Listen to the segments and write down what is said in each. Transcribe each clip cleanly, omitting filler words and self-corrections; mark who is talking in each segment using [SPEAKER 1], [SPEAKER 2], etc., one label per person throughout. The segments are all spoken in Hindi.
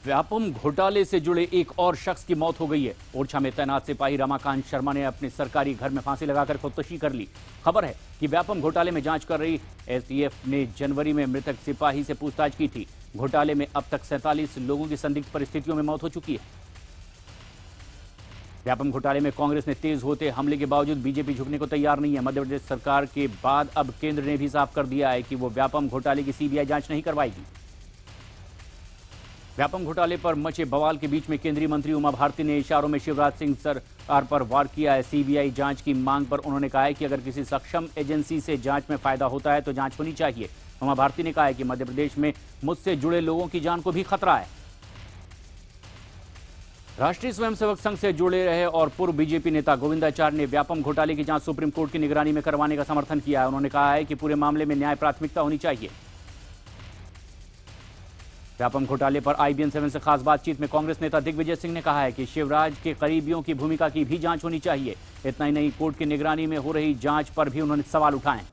[SPEAKER 1] व्यापम घोटाले से जुड़े एक और शख्स की मौत हो गई है। ओरछा में तैनात सिपाही रमाकांत शर्मा ने अपने सरकारी घर में फांसी लगाकर खुदकुशी कर ली। खबर है कि व्यापम घोटाले में जांच कर रही एसटीएफ ने जनवरी में मृतक सिपाही से पूछताछ की थी। घोटाले में अब तक 47 लोगों की संदिग्ध परिस्थितियों में मौत हो चुकी है। व्यापम घोटाले में कांग्रेस ने तेज होते हमले के बावजूद बीजेपी झुकने को तैयार नहीं है। मध्य प्रदेश सरकार के बाद अब केंद्र ने भी साफ कर दिया है कि वो व्यापम घोटाले की सीबीआई जांच नहीं करवाएगी। व्यापम घोटाले पर मचे बवाल के बीच में केंद्रीय मंत्री उमा भारती ने इशारों में शिवराज सिंह सरकार पर वार किया है। सीबीआई जांच की मांग पर उन्होंने कहा है कि अगर किसी सक्षम एजेंसी से जांच में फायदा होता है तो जांच होनी चाहिए। उमा भारती ने कहा है कि मध्य प्रदेश में मुझसे जुड़े लोगों की जान को भी खतरा है। राष्ट्रीय स्वयंसेवक संघ से जुड़े रहे और पूर्व बीजेपी नेता गोविंदाचार्य ने व्यापम घोटाले की जांच सुप्रीम कोर्ट की निगरानी में करवाने का समर्थन किया है। उन्होंने कहा है कि पूरे मामले में न्याय प्राथमिकता होनी चाहिए। व्यापम घोटाले पर IBN7 से खास बातचीत में कांग्रेस नेता दिग्विजय सिंह ने कहा है कि शिवराज के करीबियों की भूमिका की भी जांच होनी चाहिए। इतना ही नहीं, कोर्ट की निगरानी में हो रही जांच पर भी उन्होंने सवाल उठाए।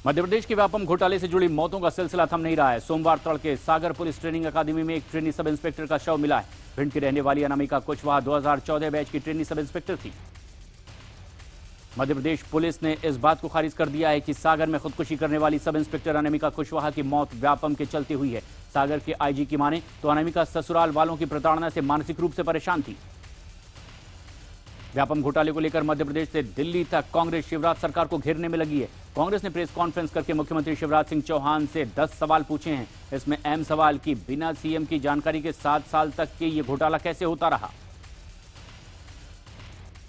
[SPEAKER 1] मध्य प्रदेश के व्यापम घोटाले से जुड़ी मौतों का सिलसिला थम नहीं रहा है। सोमवार तड़के सागर पुलिस ट्रेनिंग अकादमी में एक ट्रेनी सब इंस्पेक्टर का शव मिला है। भिंड की रहने वाली अनामिका कुशवाहा 2014 बैच की ट्रेनी सब इंस्पेक्टर थी। मध्य प्रदेश पुलिस ने इस बात को खारिज कर दिया है कि सागर में खुदकुशी करने वाली सब इंस्पेक्टर अनामिका कुशवाहा की मौत व्यापम के चलते हुई है। सागर के IG की माने तो अनामिका ससुराल वालों की प्रताड़ना से मानसिक रूप से परेशान थी। व्यापम घोटाले को लेकर मध्य प्रदेश से दिल्ली तक कांग्रेस शिवराज सरकार को घेरने में लगी है। कांग्रेस ने प्रेस कॉन्फ्रेंस करके मुख्यमंत्री शिवराज सिंह चौहान से 10 सवाल पूछे हैं। इसमें अहम सवाल कि बिना सीएम की जानकारी के 7 साल तक के ये घोटाला कैसे होता रहा।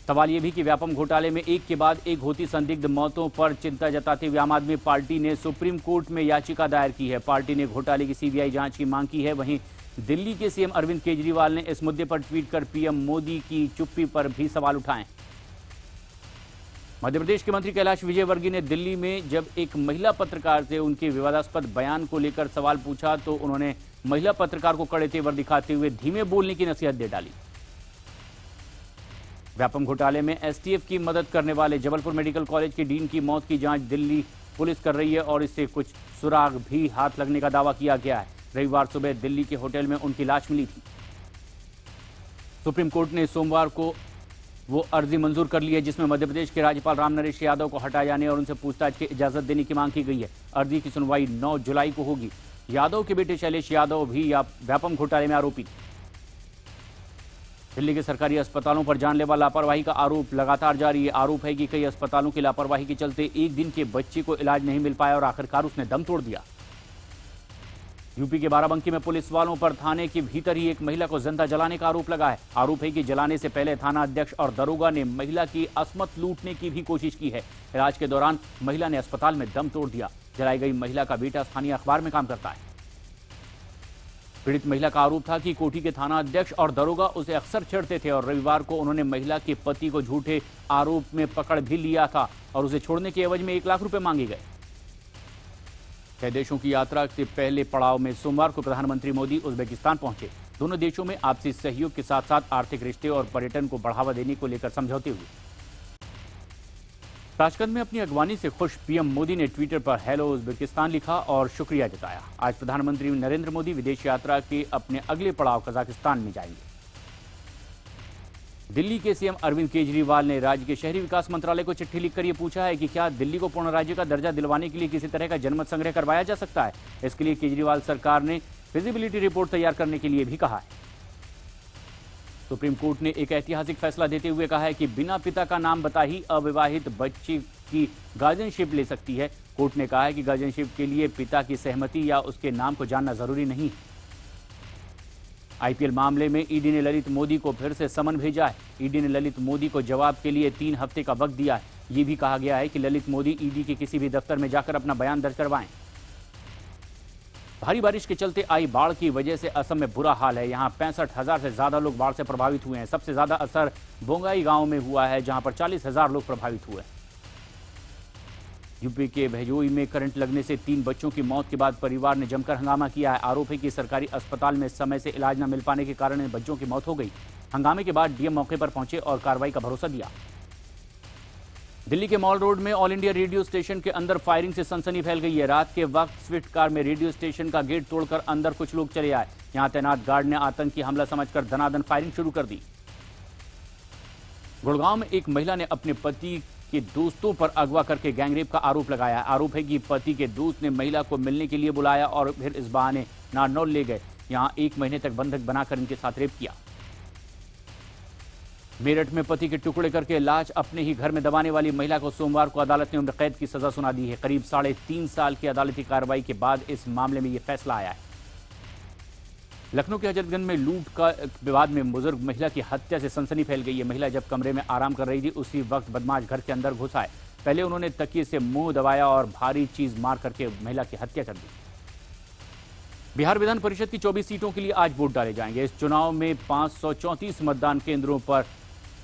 [SPEAKER 1] सवाल यह भी कि व्यापम घोटाले में एक के बाद एक होती संदिग्ध मौतों पर चिंता जताते हुए आम आदमी पार्टी ने सुप्रीम कोर्ट में याचिका दायर की है। पार्टी ने घोटाले की सीबीआई जांच की मांग की है। वहीं दिल्ली के सीएम अरविंद केजरीवाल ने इस मुद्दे पर ट्वीट कर पीएम मोदी की चुप्पी पर भी सवाल उठाए। मध्य प्रदेश के मंत्री कैलाश विजयवर्गीय ने दिल्ली में जब एक महिला पत्रकार से उनके विवादास्पद बयान को लेकर सवाल पूछा तो उन्होंने महिला पत्रकार को कड़े तेवर दिखाते हुए धीमे बोलने की नसीहत दे डाली। व्यापम घोटाले में एसटीएफ की मदद करने वाले जबलपुर मेडिकल कॉलेज के डीन की मौत की जांच दिल्ली पुलिस कर रही है और इससे कुछ सुराग भी हाथ लगने का दावा किया गया है। रविवार सुबह दिल्ली के होटल में उनकी लाश मिली थी। सुप्रीम कोर्ट ने सोमवार को वो अर्जी मंजूर कर ली है जिसमें मध्य प्रदेश के राज्यपाल राम नरेश यादव को हटाए जाने और उनसे पूछताछ की इजाजत देने की मांग की गई है। अर्जी की सुनवाई 9 जुलाई को होगी। यादव के बेटे शैलेश यादव भी व्यापम घोटाले में आरोपी थे। दिल्ली के सरकारी अस्पतालों पर जानलेवा लापरवाही का आरोप लगातार जारी है। आरोप है कि कई अस्पतालों की लापरवाही के चलते एक दिन के बच्चे को इलाज नहीं मिल पाया और आखिरकार उसने दम तोड़ दिया। यूपी के बाराबंकी में पुलिस वालों पर थाने के भीतर ही एक महिला को जिंदा जलाने का आरोप लगा है। आरोप है कि जलाने से पहले थाना अध्यक्ष और दरोगा ने महिला की असमत लूटने की भी कोशिश की है। इलाज के दौरान महिला ने अस्पताल में दम तोड़ दिया। जलाई गई महिला का बेटा स्थानीय अखबार में काम करता है। पीड़ित महिला का आरोप था कि कोठी के थाना अध्यक्ष और दरोगा उसे अक्सर छेड़ते थे और रविवार को उन्होंने महिला के पति को झूठे आरोप में पकड़ भी लिया था और उसे छोड़ने के एवज में 1 लाख रुपए मांगे गए। कई देशों की यात्रा के पहले पड़ाव में सोमवार को प्रधानमंत्री मोदी उज्बेकिस्तान पहुंचे। दोनों देशों में आपसी सहयोग के साथ साथ आर्थिक रिश्ते और पर्यटन को बढ़ावा देने को लेकर समझौते हुए। ताशकंद में अपनी अगवानी से खुश पीएम मोदी ने ट्विटर पर हेलो उज्बेकिस्तान लिखा और शुक्रिया जताया। आज प्रधानमंत्री नरेंद्र मोदी विदेश यात्रा के अपने अगले पड़ाव कजाकिस्तान में जाएंगे। दिल्ली के सीएम अरविंद केजरीवाल ने राज्य के शहरी विकास मंत्रालय को चिट्ठी लिखकर यह पूछा है कि क्या दिल्ली को पूर्ण राज्य का दर्जा दिलवाने के लिए किसी तरह का जनमत संग्रह करवाया जा सकता है। इसके लिए केजरीवाल सरकार ने फिजिबिलिटी रिपोर्ट तैयार करने के लिए भी कहा है। सुप्रीम कोर्ट ने एक ऐतिहासिक फैसला देते हुए कहा है कि बिना पिता का नाम बताए ही अविवाहित बच्चे की गार्जियनशिप ले सकती है। कोर्ट ने कहा है कि गार्जियनशिप के लिए पिता की सहमति या उसके नाम को जानना जरूरी नहीं। IPL मामले में ईडी ने ललित मोदी को फिर से समन भेजा है। ईडी ने ललित मोदी को जवाब के लिए 3 हफ्ते का वक्त दिया है। ये भी कहा गया है कि ललित मोदी ईडी के किसी भी दफ्तर में जाकर अपना बयान दर्ज करवाएं। भारी बारिश के चलते आई बाढ़ की वजह से असम में बुरा हाल है। यहां 65,000 से ज्यादा लोग बाढ़ से प्रभावित हुए हैं। सबसे ज्यादा असर बोंगाई गांव में हुआ है जहां पर 40,000 लोग प्रभावित हुए। यूपी के भजोई में करंट लगने से 3 बच्चों की मौत के बाद परिवार ने जमकर हंगामा किया है। आरोप है कि सरकारी अस्पताल में समय से इलाज न मिल पाने के कारण इन बच्चों की मौत हो गई। हंगामे के बाद डीएम मौके पर पहुंचे और कार्रवाई का भरोसा दिया। दिल्ली के मॉल रोड में ऑल इंडिया रेडियो स्टेशन के अंदर फायरिंग से सनसनी फैल गई है। रात के वक्त स्विफ्ट कार में रेडियो स्टेशन का गेट तोड़कर अंदर कुछ लोग चले आए। यहां तैनात गार्ड ने आतंकी हमला समझकर धनाधन फायरिंग शुरू कर दी। गुड़गांव में एक महिला ने अपने पति के दोस्तों पर अगवा करके गैंगरेप का आरोप लगाया। आरोप है कि पति के दोस्त ने महिला को मिलने के लिए बुलाया और फिर इस बहाने नारनौल ले गए। यहां 1 महीने तक बंधक बनाकर इनके साथ रेप किया। मेरठ में पति के टुकड़े करके लाश अपने ही घर में दबाने वाली महिला को सोमवार को अदालत ने उम्र कैद की सजा सुना दी है। करीब 3.5 साल की अदालती कार्रवाई के बाद इस मामले में यह फैसला आया है। लखनऊ के हजरतगंज में लूट का विवाद में बुजुर्ग महिला की हत्या से सनसनी फैल गई है। महिला जब कमरे में आराम कर रही थी उसी वक्त बदमाश घर के अंदर घुस आए। पहले उन्होंने तकिए से मुंह दबाया और भारी चीज मार करके महिला की हत्या कर दी। बिहार विधान परिषद की 24 सीटों के लिए आज वोट डाले जाएंगे। इस चुनाव में 534 मतदान केंद्रों पर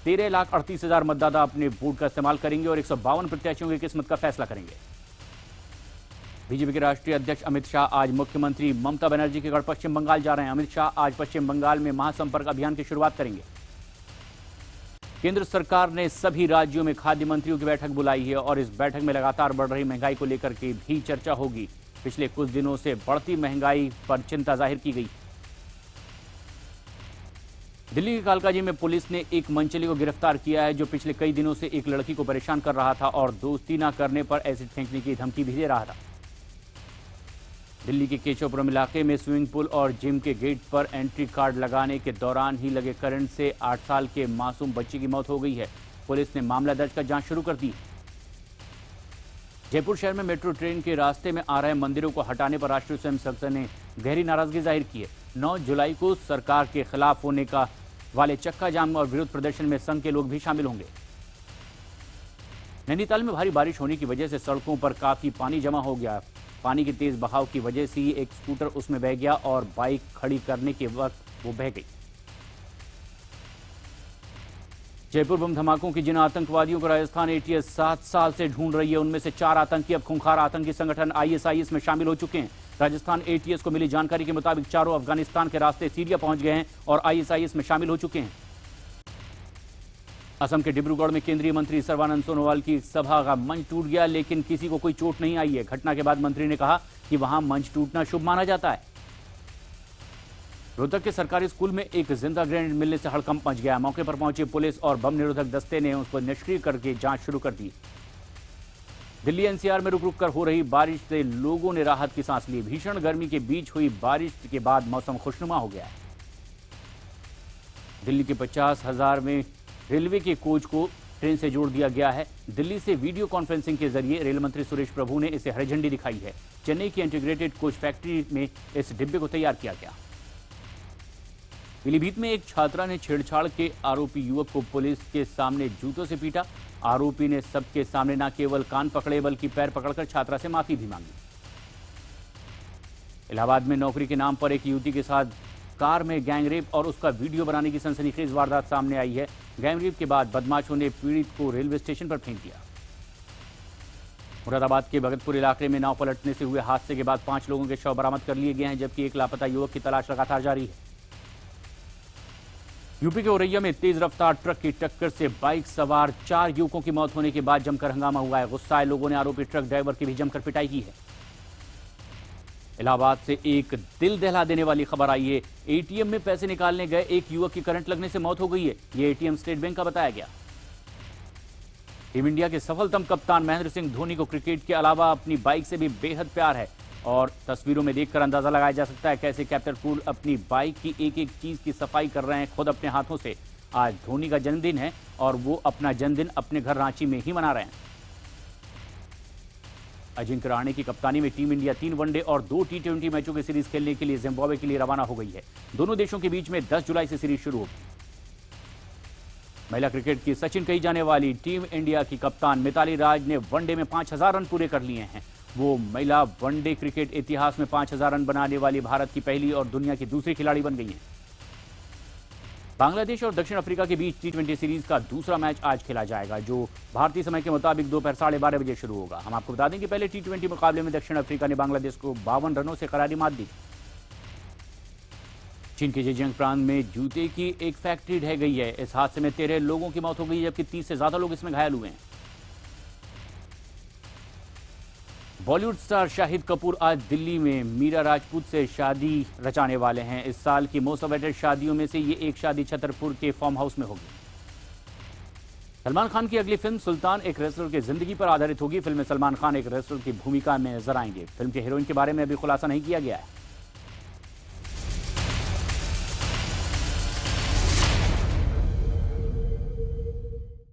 [SPEAKER 1] 13,38,000 मतदाता अपने वोट का इस्तेमाल करेंगे और 152 प्रत्याशियों की किस्मत का फैसला करेंगे। बीजेपी के राष्ट्रीय अध्यक्ष अमित शाह आज मुख्यमंत्री ममता बनर्जी के गढ़ पश्चिम बंगाल जा रहे हैं। अमित शाह आज पश्चिम बंगाल में महासंपर्क अभियान की शुरुआत करेंगे। केंद्र सरकार ने सभी राज्यों में खाद्य मंत्रियों की बैठक बुलाई है और इस बैठक में लगातार बढ़ रही महंगाई को लेकर के भी चर्चा होगी। पिछले कुछ दिनों से बढ़ती महंगाई पर चिंता जाहिर की गई। दिल्ली के कालकाजी में पुलिस ने एक मनचली को गिरफ्तार किया है जो पिछले कई दिनों से एक लड़की को परेशान कर रहा था और दोस्ती न करने पर एसिड फेंकने की धमकी भी दे रहा था। दिल्ली के केशवपुरम इलाके में स्विमिंग पूल और जिम के गेट पर एंट्री कार्ड लगाने के दौरान ही लगे करंट से 8 साल के मासूम बच्चे की मौत हो गई है। पुलिस ने मामला दर्ज कर जांच शुरू कर दी। जयपुर शहर में मेट्रो ट्रेन के रास्ते में आ रहे मंदिरों को हटाने पर राष्ट्रीय स्वयंसेवक संघ ने गहरी नाराजगी जाहिर की है। 9 जुलाई को सरकार के खिलाफ होने का वाले चक्का जाम और विरोध प्रदर्शन में संघ के लोग भी शामिल होंगे। नैनीताल में भारी बारिश होने की वजह से सड़कों पर काफी पानी जमा हो गया। पानी के तेज बहाव की वजह से ही एक स्कूटर उसमें बह गया और बाइक खड़ी करने के वक्त वो बह गई। जयपुर बम धमाकों की जिन आतंकवादियों को राजस्थान एटीएस 7 साल से ढूंढ रही है उनमें से 4 आतंकी अब खूंखार आतंकी संगठन आईएसआईएस में शामिल हो चुके हैं। राजस्थान एटीएस को मिली जानकारी के मुताबिक चारों अफगानिस्तान के रास्ते सीरिया पहुंच गए हैं और आईएसआईएस में शामिल हो चुके हैं। असम के डिब्रूगढ़ में केंद्रीय मंत्री सर्बानंद सोनोवाल की सभा का मंच टूट गया लेकिन किसी को कोई चोट नहीं आई है। घटना के बाद मंत्री ने कहा कि वहां मंच टूटना शुभ माना जाता है। रोहतक के सरकारी स्कूल में एक जिंदा ग्रेनेड मिलने से हड़कंप मच गया। मौके पर पहुंची पुलिस और बम निरोधक दस्ते ने उसको निष्क्रिय करके जांच शुरू कर दी। दिल्ली एनसीआर में रुक रुक कर हो रही बारिश से लोगों ने राहत की सांस ली। भीषण गर्मी के बीच हुई बारिश के बाद मौसम खुशनुमा हो गया है। दिल्ली के 50,000 में रेलवे के कोच को ट्रेन से जोड़ दिया गया है। दिल्ली से वीडियो कॉन्फ्रेंसिंग के जरिए रेल मंत्री सुरेश प्रभु ने इसे हरी झंडी दिखाई है। चेन्नई की इंटीग्रेटेड कोच फैक्ट्री में इस डिब्बे को तैयार किया गया। पीलीभीत में एक छात्रा ने छेड़छाड़ के आरोपी युवक को पुलिस के सामने जूतों से पीटा। आरोपी ने सबके सामने न केवल कान पकड़े बल्कि पैर पकड़कर छात्रा से माफी भी मांगी। इलाहाबाद में नौकरी के नाम पर एक युवती के साथ कार में गैंगरेप और उसका वीडियो बनाने की सनसनीखेज वारदात सामने आई है। गैंगरेप के बाद बदमाशों ने पीड़ित को रेलवे स्टेशन पर फेंक दिया। मुरादाबाद के भगतपुर इलाके में नाव पलटने से हुए हादसे के बाद 5 लोगों के शव बरामद कर लिए गए हैं जबकि एक लापता युवक की तलाश लगातार जारी है। यूपी के औरैया में तेज रफ्तार ट्रक की टक्कर से बाइक सवार 4 युवकों की मौत होने के बाद जमकर हंगामा हुआ है। गुस्साए लोगों ने आरोपी ट्रक ड्राइवर की भी जमकर पिटाई की है। इलाहाबाद से एक दिल दहला देने वाली खबर आई है। एटीएम में पैसे निकालने गए एक युवक की करंट लगने से मौत हो गई है। यह एटीएम स्टेट बैंक का बताया गया। टीम इंडिया के सफलतम कप्तान महेंद्र सिंह धोनी को क्रिकेट के अलावा अपनी बाइक से भी बेहद प्यार है और तस्वीरों में देखकर अंदाजा लगाया जा सकता है कैसे कैप्टन कूल अपनी बाइक की एक एक चीज की सफाई कर रहे हैं खुद अपने हाथों से। आज धोनी का जन्मदिन है और वो अपना जन्मदिन अपने घर रांची में ही मना रहे हैं। अजिंक्य रहाणे की कप्तानी में टीम इंडिया 3 वनडे और 2 T20 मैचों की सीरीज खेलने के लिए जिम्बाब्वे के लिए रवाना हो गई है। दोनों देशों के बीच में 10 जुलाई से सीरीज शुरू होगी। महिला क्रिकेट की सचिन कही जाने वाली टीम इंडिया की कप्तान मिताली राज ने वनडे में 5,000 रन पूरे कर लिए हैं। वो महिला वनडे क्रिकेट इतिहास में 5,000 रन बनाने वाली भारत की पहली और दुनिया की दूसरी खिलाड़ी बन गई हैं। बांग्लादेश और दक्षिण अफ्रीका के बीच T20 सीरीज का दूसरा मैच आज खेला जाएगा जो भारतीय समय के मुताबिक दोपहर 12:30 बजे शुरू होगा। हम आपको बता दें कि पहले T20 मुकाबले में दक्षिण अफ्रीका ने बांग्लादेश को 52 रनों से करारी मात दी। चीन के जेजियांग प्रांत में जूते की एक फैक्ट्री ढह गई है। इस हादसे में 13 लोगों की मौत हो गई जबकि 30 से ज्यादा लोग इसमें घायल हुए हैं। बॉलीवुड स्टार शाहिद कपूर आज दिल्ली में मीरा राजपूत से शादी रचाने वाले हैं। इस साल की मोस्ट अवेटेड शादियों में से ये एक शादी छतरपुर के फार्म हाउस में होगी। सलमान खान की अगली फिल्म सुल्तान एक रेसलर की जिंदगी पर आधारित होगी। फिल्म में सलमान खान एक रेसलर की भूमिका में नजर आएंगे। फिल्म के हीरोइन के बारे में अभी खुलासा नहीं किया गया है।